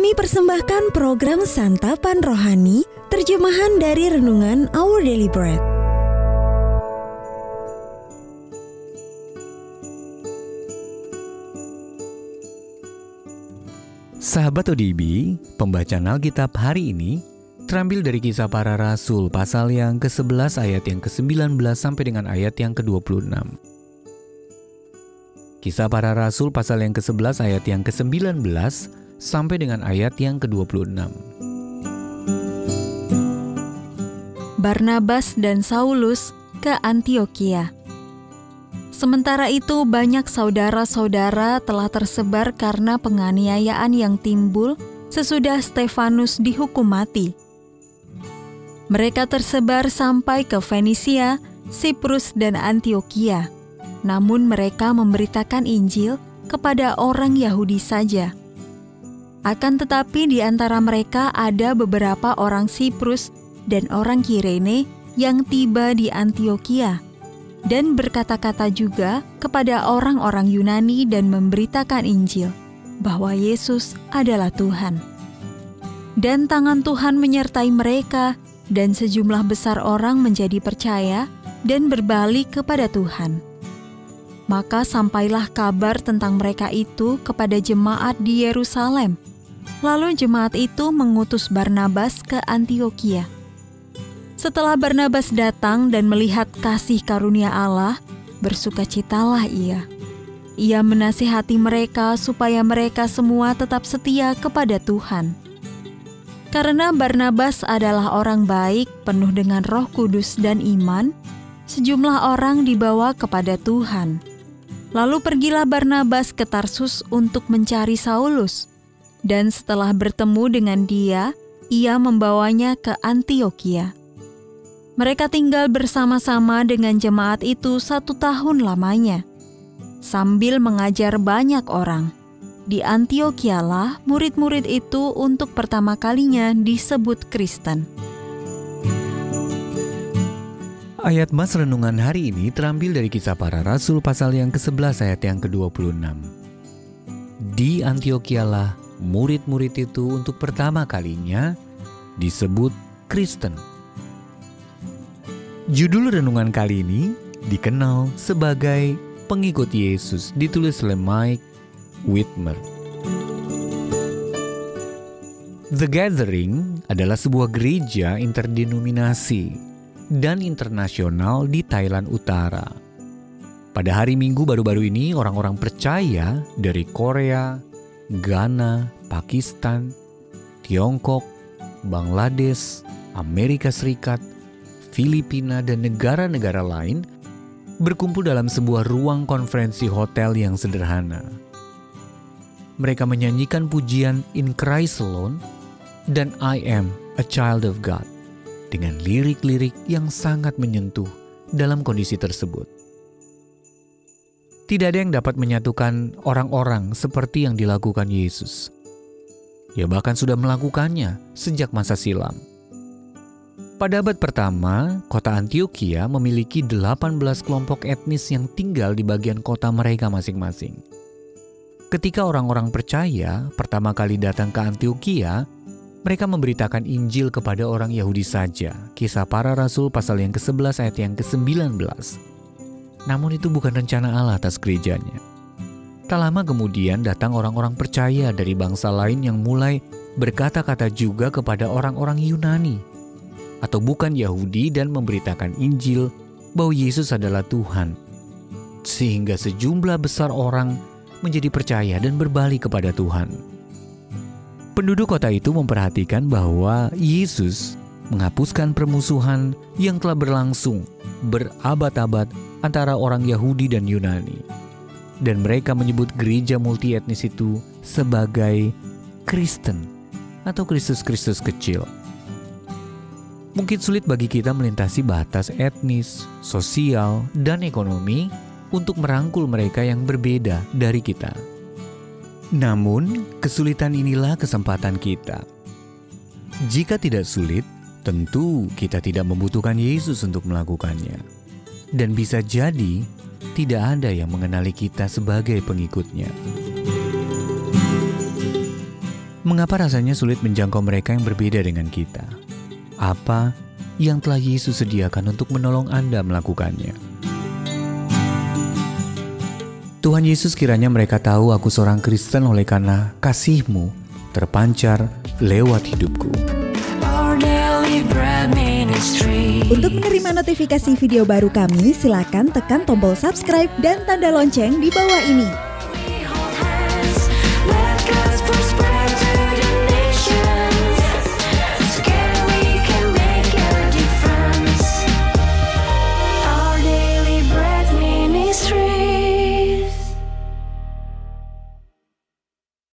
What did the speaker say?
Kami persembahkan program Santapan Rohani, terjemahan dari Renungan Our Daily Bread. Sahabat ODB, pembacaan Alkitab hari ini terambil dari Kisah Para Rasul pasal yang ke-11 ayat yang ke-19 sampai dengan ayat yang ke-26. Kisah Para Rasul pasal yang ke-11 ayat yang ke-19 sampai dengan ayat yang ke-26. Barnabas dan Saulus ke Antiokhia. Sementara itu banyak saudara-saudara telah tersebar karena penganiayaan yang timbul sesudah Stefanus dihukum mati. Mereka tersebar sampai ke Fenisia, Siprus dan Antiokhia. Namun mereka memberitakan Injil kepada orang Yahudi saja. Akan tetapi di antara mereka ada beberapa orang Siprus dan orang Kirene yang tiba di Antiokhia dan berkata-kata juga kepada orang-orang Yunani dan memberitakan Injil bahwa Yesus adalah Tuhan. Dan tangan Tuhan menyertai mereka dan sejumlah besar orang menjadi percaya dan berbalik kepada Tuhan. Maka sampailah kabar tentang mereka itu kepada jemaat di Yerusalem. Lalu jemaat itu mengutus Barnabas ke Antiokhia. Setelah Barnabas datang dan melihat kasih karunia Allah, bersukacitalah ia. Ia menasihati mereka supaya mereka semua tetap setia kepada Tuhan. Karena Barnabas adalah orang baik, penuh dengan Roh Kudus dan iman, sejumlah orang dibawa kepada Tuhan. Lalu pergilah Barnabas ke Tarsus untuk mencari Saulus. Dan setelah bertemu dengan dia, ia membawanya ke Antiokhia. Mereka tinggal bersama-sama dengan jemaat itu 1 tahun lamanya, sambil mengajar banyak orang. Di Antiokhialah murid-murid itu untuk pertama kalinya disebut Kristen. Ayat mas renungan hari ini terambil dari Kisah Para Rasul pasal yang ke-11 ayat yang ke-26. Di Antiokhialah murid-murid itu untuk pertama kalinya disebut Kristen. Judul renungan kali ini dikenal sebagai Pengikut Yesus, ditulis oleh Mike Whitmer. The Gathering adalah sebuah gereja interdenominasi dan internasional di Thailand Utara. Pada hari Minggu baru-baru ini, orang-orang percaya dari Korea, Ghana, Pakistan, Tiongkok, Bangladesh, Amerika Serikat, Filipina, dan negara-negara lain berkumpul dalam sebuah ruang konferensi hotel yang sederhana. Mereka menyanyikan pujian In Christ Alone dan I Am a Child of God dengan lirik-lirik yang sangat menyentuh dalam kondisi tersebut. Tidak ada yang dapat menyatukan orang-orang seperti yang dilakukan Yesus. Ia bahkan sudah melakukannya sejak masa silam. Pada abad pertama, kota Antiokhia memiliki 18 kelompok etnis yang tinggal di bagian kota mereka masing-masing. Ketika orang-orang percaya pertama kali datang ke Antiokhia, mereka memberitakan Injil kepada orang Yahudi saja. Kisah Para Rasul pasal yang ke-11 ayat yang ke-19. Namun itu bukan rencana Allah atas gerejanya. Tak lama kemudian datang orang-orang percaya dari bangsa lain yang mulai berkata-kata juga kepada orang-orang Yunani atau bukan Yahudi dan memberitakan Injil bahwa Yesus adalah Tuhan. Sehingga sejumlah besar orang menjadi percaya dan berbalik kepada Tuhan. Penduduk kota itu memperhatikan bahwa Yesus menghapuskan permusuhan yang telah berlangsung berabad-abad antara orang Yahudi dan Yunani. Dan mereka menyebut gereja multietnis itu sebagai Kristen atau Kristus-Kristus kecil. Mungkin sulit bagi kita melintasi batas etnis, sosial, dan ekonomi untuk merangkul mereka yang berbeda dari kita. Namun, kesulitan inilah kesempatan kita. Jika tidak sulit, tentu kita tidak membutuhkan Yesus untuk melakukannya. Dan bisa jadi tidak ada yang mengenali kita sebagai pengikutnya. Mengapa rasanya sulit menjangkau mereka yang berbeda dengan kita? Apa yang telah Yesus sediakan untuk menolong Anda melakukannya? Tuhan Yesus, kiranya mereka tahu aku seorang Kristen oleh karena kasih-Mu terpancar lewat hidupku. Untuk menerima notifikasi video baru kami, silakan tekan tombol subscribe dan tanda lonceng di bawah ini.